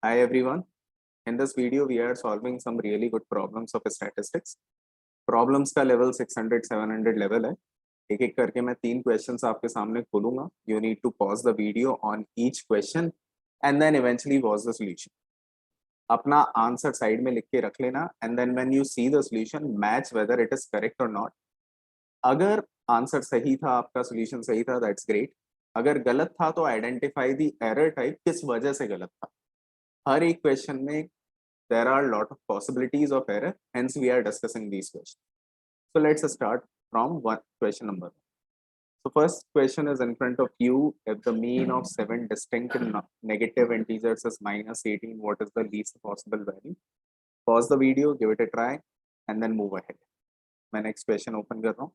Hi everyone. In this video, we are solving some really good problems of statistics. Problems का level 600, 700 level है. एक एक करके मैं 3 questions आपके सामने खोलूंगा. You need to pause the video on each question and then eventually watch the solution. अपना आंसर साइड में लिख के रख लेना and then when you see the solution, match whether it is correct or not. अगर answer सही था, आपका solution सही था, that's great. अगर गलत था तो identify the error type, किस वजह से गलत था. हर एक क्वेश्चन में there are a lot of possibilities of error, hence we are discussing these questions. So let's start from question number 1. So first question is in front of you. If the mean of 7 distinct negative integers is -18, what is the least possible value? Pause the video, give it a try, and then move ahead. मैं next question open कर रहा हूँ.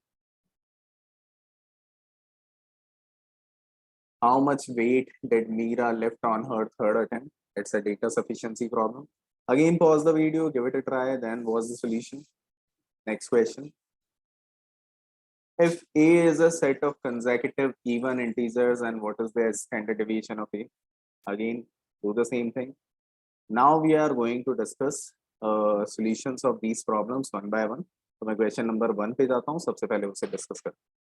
How much weight did Meera lift on her third attempt? It's a data sufficiency problem. Again, pause the video, give it a try, then what's the solution? Next question. If A is a set of consecutive even integers, and what is the standard deviation of A? Again, do the same thing. Now we are going to discuss solutions of these problems one by one. तो मैं question number 1 पे जाता हूँ, सबसे पहले उसे discuss करते हैं.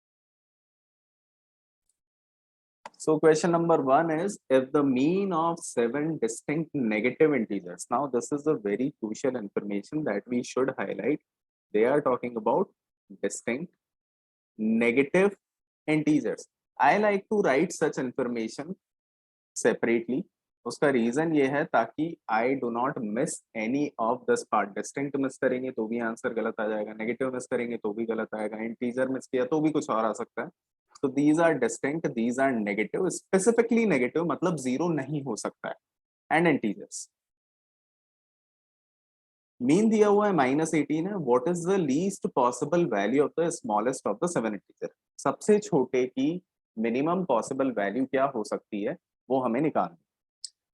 So question number 1 is, if the mean of 7 distinct negative integers, now this is a very crucial information that we should highlight. They are talking about distinct negative integers. I like to write such information separately. उसका reason ये है ताकि I do not miss any of this part. Distinct miss करेंगे तो भी answer गलत आ जाएगा, negative miss करेंगे तो भी गलत आएगा, इंटीजर मिस किया तो भी कुछ और आ सकता है. So these are distinct, these are negative. Specifically negative मतलब जीरो नहीं हो सकता है. And integers. मीन दिया हुआ है -18 है. What is the least possible value of the smallest of the 7 integer? सबसे छोटे की मिनिमम पॉसिबल वैल्यू क्या हो सकती है वो हमें निकालना.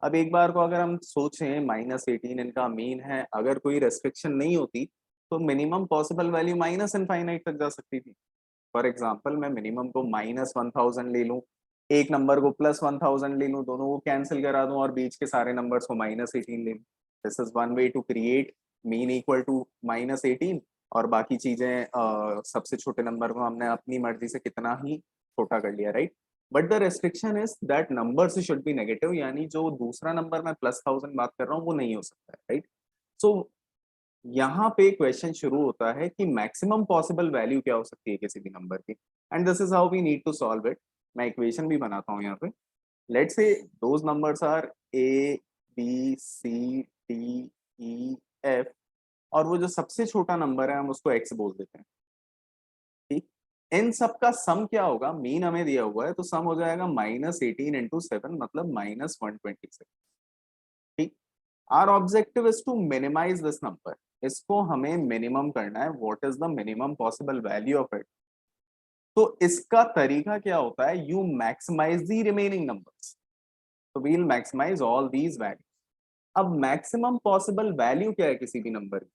अब एक बार को अगर हम सोचें -18 इनका मीन है, अगर कोई रेस्ट्रिक्शन नहीं होती तो minimum possible value minus infinite तक जा सकती थी. फॉर एग्जाम्पल मैं मिनिमम को -1000 ले लूं, एक नंबर को +1000 ले लूं, दोनों को कैंसिल करा दूं और बीच के सारे नंबर्स को -18 ले लूं. This is one way to create mean equal to -18 और बाकी चीजें सबसे छोटे नंबर को हमने अपनी मर्जी से कितना ही छोटा कर लिया, right. But the restriction is that numbers should be negative, यानी जो दूसरा नंबर मैं +1000 बात कर रहा हूँ वो नहीं हो सकता है, राइट. सो यहाँ पे क्वेश्चन शुरू होता है कि मैक्सिमम पॉसिबल वैल्यू क्या हो सकती है किसी भी नंबर की, and this is how we need to solve it. मैं इक्वेशन भी बनाता हूँ यहाँ पे. Let's say those numbers are A, B, C, D, E, F, और वो जो सबसे छोटा नंबर है हम उसको x बोल देते हैं. ठीक, इन सब का सम क्या होगा, मीन हमें दिया हुआ है तो सम हो जाएगा -18 × 7 मतलब -126. ठीक, our objective is to minimise this number. इसको हमें मिनिमम करना है. What is the minimum possible value of it? तो इसका तरीका क्या होता है, you maximise the remaining numbers. तो we will maximise all these value. अब मैक्सिमम पॉसिबल वैल्यू क्या है किसी भी नंबर की?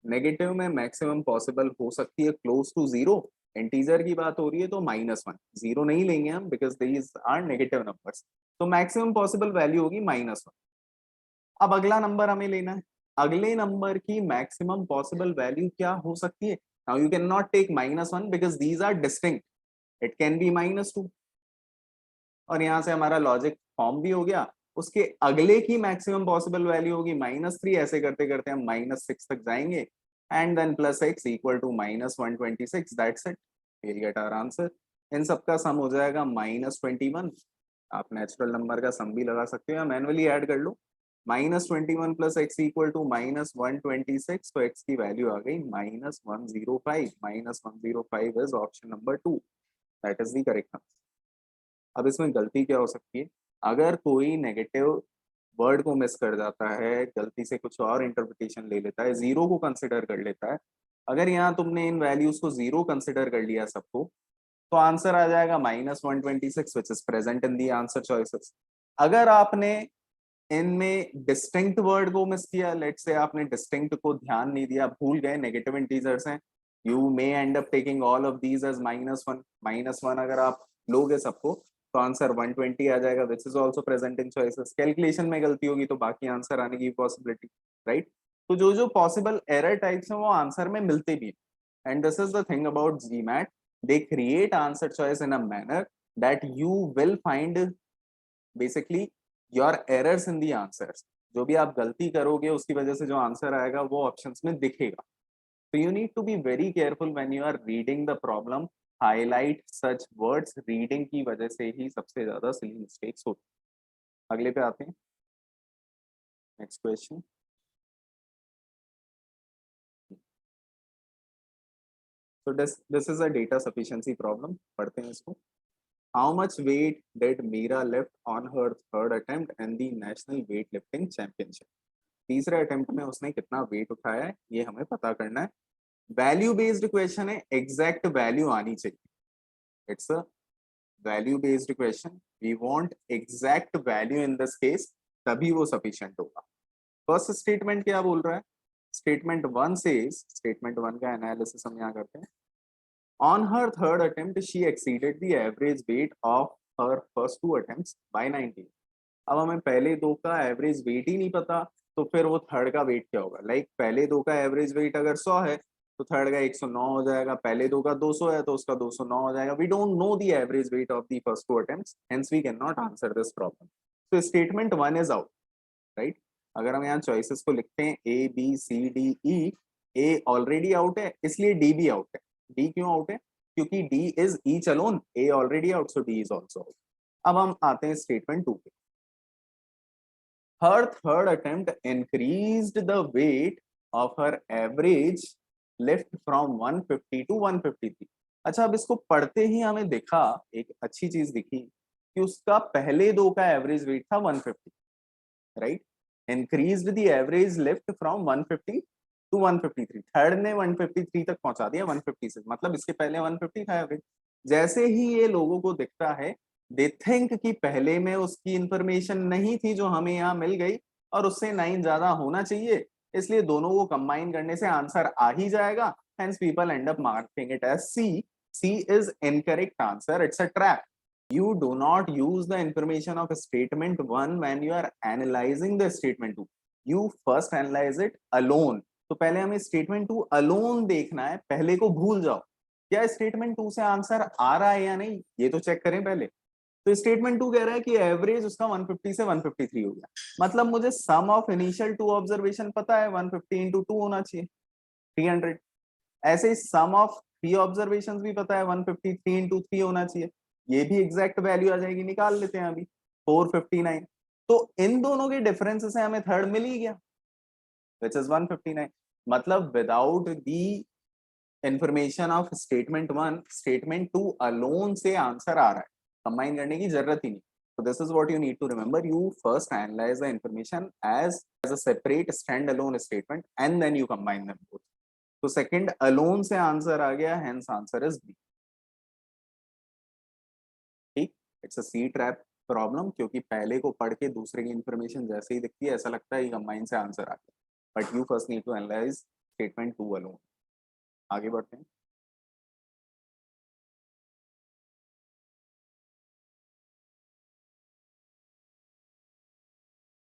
नेगेटिव में मैक्सिमम पॉसिबल हो सकती है क्लोज टू जीरो. इंटीजर की बात हो रही है तो -1, जीरो नहीं लेंगे हम because these are negative numbers. तो मैक्सिमम पॉसिबल वैल्यू होगी -1. अब अगला नंबर हमें लेना है. अगले नंबर की मैक्सिमम पॉसिबल वैल्यू क्या हो सकती है? Now you can not take -1 because these are distinct. It can be -2. और यहां से हमारा लॉजिक फॉर्म भी हो गया. उसके अगले की मैक्सिमम पॉसिबल वैल्यू होगी -3. ऐसे करते करते हम -6 तक जाएंगे and then +x equal to -126. That's it, will get our answer. इन सबका सम हो जाएगा -21. आप नेचुरल नंबर का सम भी लगा सकते हो या मैन्युअली ऐड कर लो. -21 + x इक्वल टू -126. तो x की वैल्यू आ गई -105. -105 is option number 2. That is the correct answer. अब इसमें गलती क्या हो सकती है? अगर कोई नेगेटिव वर्ड को मिस कर जाता है, गलती से कुछ और इंटरप्रिटेशन ले लेता है, जीरो को कंसिडर कर लेता है. अगर यहाँ तुमने इन वैल्यूज को जीरो कंसिडर कर लिया सबको, तो आंसर आ जाएगा -126 which is present in the answer choices. अगर आपने इनमें डिस्टिंक्ट वर्ड को मिस किया, लेट्स से आपने डिस्टिंक्ट को ध्यान नहीं दिया, भूल गए नेगेटिव इंटीजर्स हैं, you may end up taking all of these as -1. -1 अगर आप लोगे सबको तो आंसर 120 आ जाएगा, which is also present in choices. Calculation में गलती होगी तो बाकी आंसर आने की पॉसिबिलिटी, राइट। तो जो जो पॉसिबल एरर टाइप्स हैं वो आंसर में मिलते भी हैं। And this is the thing about GMAT, they create answer choice in a manner that you will find basically your errors in the answers. जो भी आप गलती करोगे उसकी वजह से जो आंसर आएगा वो ऑप्शंस में दिखेगा। तो you need to be very careful when you are reading the problem, highlight such words। Reading की वजह से ही सबसे ज्यादा सिली मिस्टेक्स होती हैं। अगले पे आते हैं, next question. so this is a data sufficiency problem, पढ़ते हैं इसको। how much weight did Meera lift on her third attempt in the national weightlifting championship। तीसरे अटेम्प्ट में उसने कितना वेट उठाया है ये हमें पता करना है। वैल्यू बेस्ड क्वेश्चन है, एग्जैक्ट वैल्यू आनी चाहिए। It's a value based question, we want exact value in this case, तभी वो सफिशिएंट होगा। फर्स्ट स्टेटमेंट क्या बोल रहा है, स्टेटमेंट वन से, स्टेटमेंट वन का एनालिसिस हम यहाँ करते हैं। On her third attempt she exceeded the average weight of her first two attempts by 19। अब हमें पहले दो का एवरेज वेट ही नहीं पता, तो फिर वो थर्ड का वेट क्या होगा। लाइक पहले दो का एवरेज वेट अगर 100 है तो थर्ड का 109 हो जाएगा, पहले दो का 200 है तो उसका 209 हो जाएगा। We don't know the average weight of the first two attempts, hence we can not answer this problem. तो statement one is out, right. अगर हम यहाँ चॉइसेस को लिखते हैं A B C D E, A already out है इसलिए D भी आउट है। डी क्यों आउट है, क्योंकि D is each alone, A already out, so D is also out. अब हम आते हैं स्टेटमेंट टू पे। her third attempt increased the weight of her average lift from 150 to 153। अच्छा, अब इसको पढ़ते ही हमें दिखा, एक अच्छी चीज दिखी कि उसका पहले दो का एवरेज वेट था 150, right. Increased the average lift from 150 to 153, third ने 153 तक पहुंचा दिया 150 से, मतलब इसके पहले 150 था एवरेज। जैसे ही ये लोगों को दिखता है, दे थिंक कि पहले में उसकी इंफॉर्मेशन नहीं थी जो हमें यहाँ मिल गई और उससे 9 ज्यादा होना चाहिए, इसलिए दोनों को कंबाइन करने से आंसर आ ही जाएगा। Hence people end up marking it as C. C is incorrect answer, it's a trap. You do not use the information of statement 1 when you are analyzing the statement 2. You first analyze it alone। तो पहले हमें statement 2 alone देखना है, पहले को भूल जाओ। क्या स्टेटमेंट 2 से आंसर आ रहा है या नहीं ये तो चेक करें पहले। तो स्टेटमेंट 2 कह रहा है कि एवरेज उसका 150 से 153 हो गया, मतलब मुझे सम ऑफ इनिशियल टू ऑब्जर्वेशन पता है 150 इंटू 2 होना चाहिए 300। ऐसे ही सम ऑफ 3 ऑब्जर्वेशंस भी पता है 153 इंटू 3 होना चाहिए, ये भी एग्जैक्ट वैल्यू आ जाएगी, निकाल लेते हैं अभी 459। तो इन दोनों के डिफरेंस से हमें थर्ड मिल ही गया, विच इज 159। मतलब without the information of statement 1, statement 2 alone से आंसर आ रहा है, कंबाइन करने की जरूरत ही नहीं। So this is what you need to remember. You first analyze the information as a separate standalone statement and then you combine them both. तो second alone से answer आ गया, हेंस आंसर इज बी। ठीक, it's a C trap problem, क्योंकि पहले को पढ़ के दूसरे की इंफॉर्मेशन जैसे ही दिखती है ऐसा लगता है कंबाइन से आंसर आ गया, but you first need to analyse statement 2 alone. आगे बढ़ते हैं।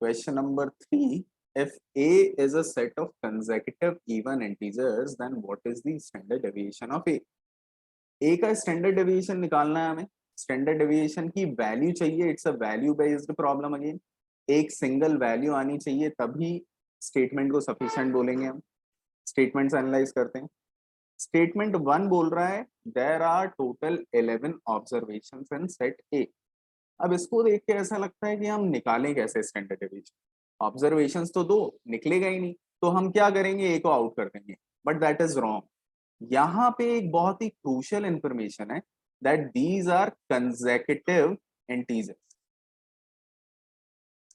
Question number 3, if A is a set of consecutive even integers, then what is the standard deviation of A? A का स्टैंडर्ड डेविएशन निकालना है हमें, standard deviation की value चाहिए, it's a value based problem again. एक single value आनी चाहिए तभी स्टेटमेंट को सफिशिएंट बोलेंगे हम। स्टेटमेंट्स एनालाइज करते हैं। स्टेटमेंट 1 बोल रहा है there are total 11 observations in set A. अब इसको देख के ऐसा लगता है कि हम निकालें कैसे स्टैंडर्ड डेविएशन, ऑब्जर्वेशंस तो दो, निकलेगा ही नहीं, तो हम क्या करेंगे, ए को आउट कर देंगे, बट दैट इज रॉन्ग। यहाँ पे एक बहुत ही क्रूशियल इंफॉर्मेशन है that these are consecutive integers,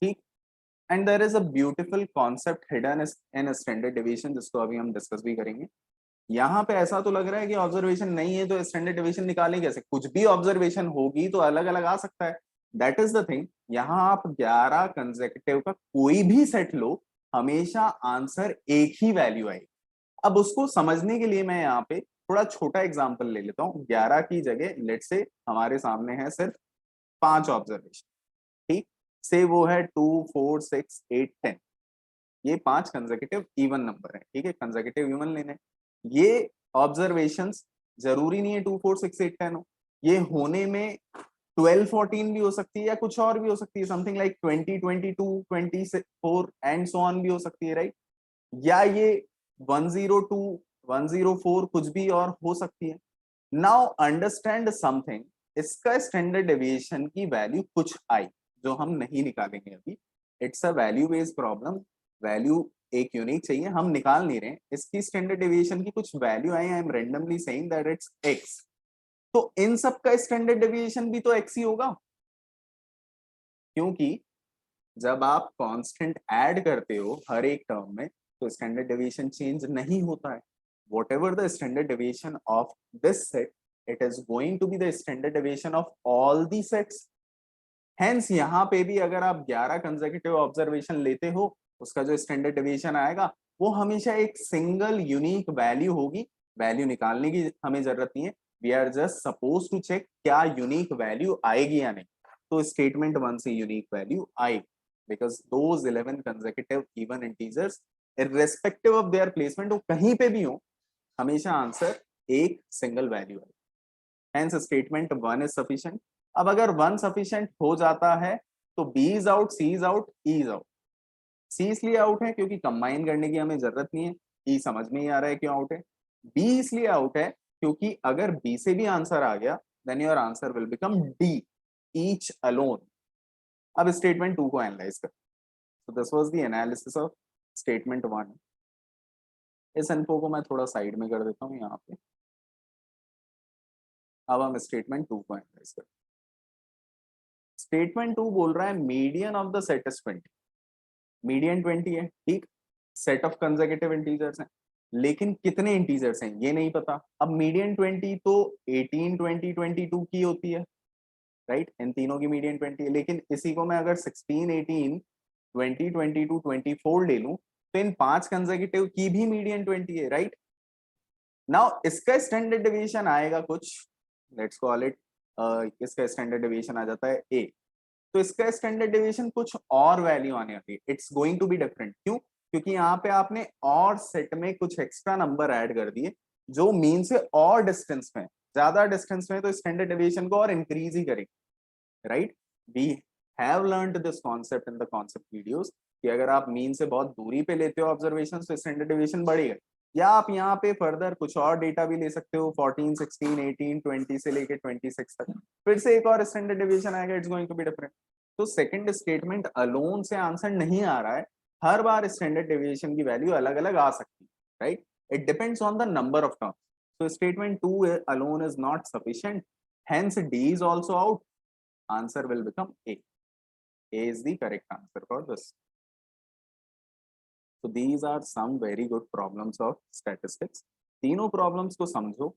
ठीक। And there is a beautiful concept hidden in standard deviation, जिसको अभी हम डिस्कस भी करेंगे। यहाँ पे ऐसा तो लग रहा है कि ऑब्जर्वेशन नहीं है तो स्टैंडर्ड डेविएशन निकालें कैसे, कुछ भी ऑब्जर्वेशन होगी तो अलग अलग आ सकता है। दैट इज द थिंग, यहाँ आप 11 कंसेक्यूटिव का कोई भी सेट लो, हमेशा आंसर एक ही वैल्यू आएगी। अब उसको समझने के लिए मैं यहाँ पे थोड़ा छोटा एग्जांपल ले लेता हूँ। 11 की जगह लेट्स से हमारे सामने है सिर्फ 5 ऑब्जर्वेशन, ठीक, से वो है 2 4 6 8 10, ये 5 कंसेक्यूटिव इवन नंबर है, ठीक है, कंसेक्यूटिव इवन लेने। ये ऑब्जर्वेशंस जरूरी नहीं है 2 4 6 8 10 हो, ये होने में 12 14 भी हो सकती है या कुछ और भी हो सकती है, something like 20 22 24 and so on भी हो सकती है, राइट, या ये 102 104 कुछ भी और हो सकती है। नाउ अंडरस्टैंड समथिंग, इसका स्टैंडर्ड डेविएशन की वैल्यू कुछ आई जो हम नहीं निकालेंगे अभी, it's a value based problem, value एक यूनिक चाहिए, हम निकाल नहीं रहे, इसकी स्टैंडर्ड डेविएशन की कुछ value I, I am randomly saying that it's x, तो इन सब का स्टैंडर्ड डेविएशन भी तो x ही होगा, क्योंकि जब आप कांस्टेंट ऐड करते हो हर एक टर्म में तो स्टैंडर्ड डेविएशन चेंज नहीं होता है, whatever the standard deviation of this set it is going to be the standard deviation of all the sets. Hence यहाँ पे भी अगर आप 11 कंसेक्यूटिव ऑब्जर्वेशन लेते हो, उसका जो स्टैंडर्ड डेविएशन आएगा वो हमेशा एक सिंगल यूनिक वैल्यू होगी, वैल्यू निकालने की हमें जरूरत नहीं है, we are just suppose to check क्या यूनिक वैल्यू आएगी या नहीं, तो स्टेटमेंट 1 से यूनिक वैल्यू आएगी, because those 11 consecutive even integers irrespective of their placement वो कहीं पे भी हो हमेशा आंसर एक सिंगल वैल्यू है, hence statement 1 is sufficient। अब अगर 1 sufficient हो जाता है तो B is out, C is out, E is out। C इसलिए आउट है क्योंकि कंबाइन करने की हमें जरूरत नहीं है, E समझ में ही आ रहा है क्यों आउट है, B इसलिए आउट है क्योंकि अगर B से भी आंसर आ गया then your answer will become D, each alone। अब स्टेटमेंट 2 को एनालाइज कर, so this was the analysis of statement 1। इस इन्फो को मैं थोड़ा साइड में कर देता हूँ यहाँ पे, अब हम स्टेटमेंट 2 को एनालाइज कर। स्टेटमेंट 2 बोल रहा है median of the set is 20, median 20 है, ठीक, सेट ऑफ कंसेक्यूटिव इंटीजर्स हैं, लेकिन कितने इंटीजर्स हैं ये नहीं पता। अब मीडियन 20 तो 18 20 22 की होती है, राइट, इन तीनों की मीडियन 20 है, लेकिन इसी को मैं अगर 16 18 20 22 24 ले लूं तो इन 5 कंसेक्यूटिव की भी मीडियन 20 है, राइट। नाउ इसका स्टैंडर्ड डेविएशन आएगा कुछ, लेट्स कॉल इट, इसका स्टैंडर्ड डेविएशन आ जाता है a, तो इसका स्टैंडर्ड डेविएशन कुछ और वैल्यू आने वाली है, it's going to be different, क्यों, क्योंकि यहाँ पे आपने और सेट में कुछ एक्स्ट्रा नंबर ऐड कर दिए जो मीन से और डिस्टेंस में, ज्यादा डिस्टेंस में, तो स्टैंडर्ड डेविएशन को और इंक्रीज ही करेंगे, right. We have learned this concept in the concept videos कि अगर आप मीन से बहुत दूरी पे लेते हो ऑब्जर्वेशन तो स्टैंडर्ड डेविएशन बढ़ेगा, या आप यहाँ पे फर्दर कुछ और डेटा भी ले सकते हो, 14 16 18 20 से लेके 26 तक, फिर से एक और स्टैंडर्ड डेविएशन आएगा, it's going to be different. तो सेकंड स्टेटमेंट अलोन से आंसर नहीं आ रहा है, हर बार स्टैंडर्ड डेविएशन की वैल्यू अलग अलग आ सकती है, right, it depends on the number of terms. so statement 2 alone is not sufficient, hence D is also out, answer will become A is the correct answer for this। so these are some very good problems of statistics। तीनों problems को समझो,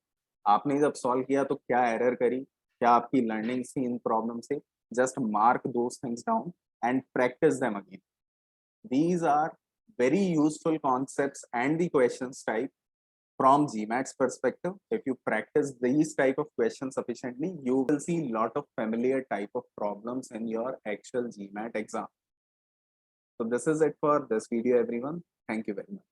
आपने जब solve किया तो क्या error करी, क्या आपकी लर्निंग थी इन प्रॉब्लम से, just mark those things down and practice them again. these are very useful concepts and the questions type from GMAT's perspective. If you practice these type of questions sufficiently, you will see lot of familiar type of problems in your actual GMAT exam। So this is it for this video everyone, thank you very much।